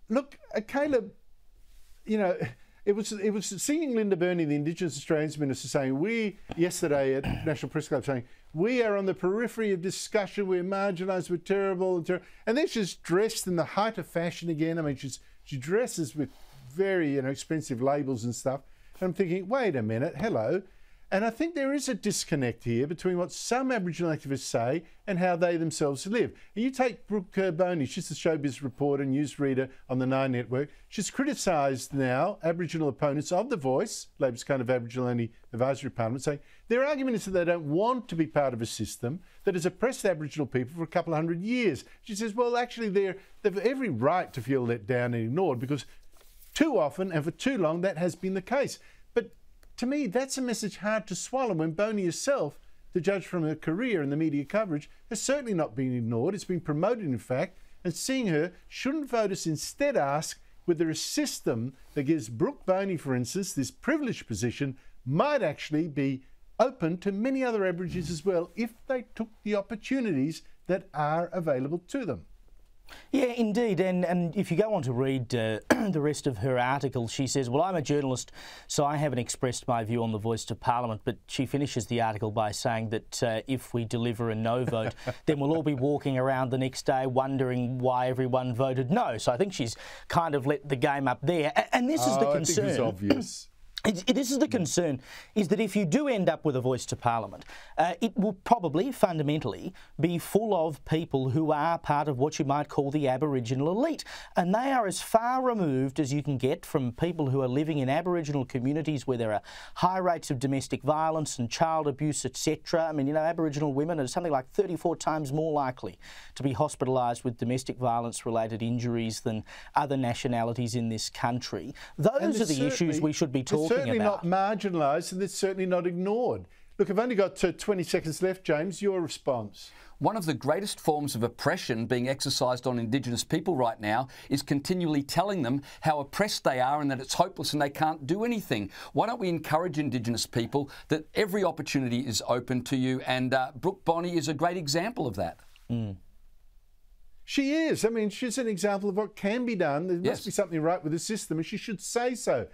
look, Caleb, you know, it was seeing Linda Burney, the Indigenous Australians Minister, saying, yesterday at National Press Club, saying, we are on the periphery of discussion, we're marginalised, we're terrible, and then she's dressed in the height of fashion again. I mean, she dresses with very, expensive labels and stuff. And I'm thinking, wait a minute, hello. And I think there is a disconnect here between what some Aboriginal activists say and how they themselves live. And you take Brooke Boney, she's the showbiz reporter, newsreader on the Nine Network. She's criticised now Aboriginal opponents of The Voice, Labor's kind of Aboriginal-only advisory parliament, saying their argument is that they don't want to be part of a system that has oppressed Aboriginal people for a couple of hundred years. She says, well, actually, they've every right to feel let down and ignored because too often and for too long that has been the case. But to me, that's a message hard to swallow when Boney herself, to judge from her career and the media coverage, has certainly not been ignored. It's been promoted, in fact, and seeing her, shouldn't voters instead ask whether a system that gives Brooke Boney, for instance, this privileged position, might actually be open to many other Aborigines as well if they took the opportunities that are available to them. Yeah, indeed. And if you go on to read the rest of her article, she says, well, I'm a journalist, so I haven't expressed my view on the voice to Parliament. But she finishes the article by saying that if we deliver a no vote, then we'll all be walking around the next day wondering why everyone voted no. So I think she's kind of let the game up there. And this is the concern. I think it's obvious. This is the concern, is that if you do end up with a voice to Parliament, it will probably, fundamentally, be full of people who are part of what you might call the Aboriginal elite. And they are as far removed as you can get from people who are living in Aboriginal communities where there are high rates of domestic violence and child abuse, etc. I mean, Aboriginal women are something like 34 times more likely to be hospitalised with domestic violence-related injuries than other nationalities in this country. Those are the issues we should be talking about. Certainly not marginalised, and it's certainly not ignored. Look, I've only got 20 seconds left, James. Your response. One of the greatest forms of oppression being exercised on Indigenous people right now is continually telling them how oppressed they are and that it's hopeless and they can't do anything. Why don't we encourage Indigenous people that every opportunity is open to you? And Brooke Boney is a great example of that. Mm. She is. I mean, she's an example of what can be done. There must be something right with the system, and she should say so.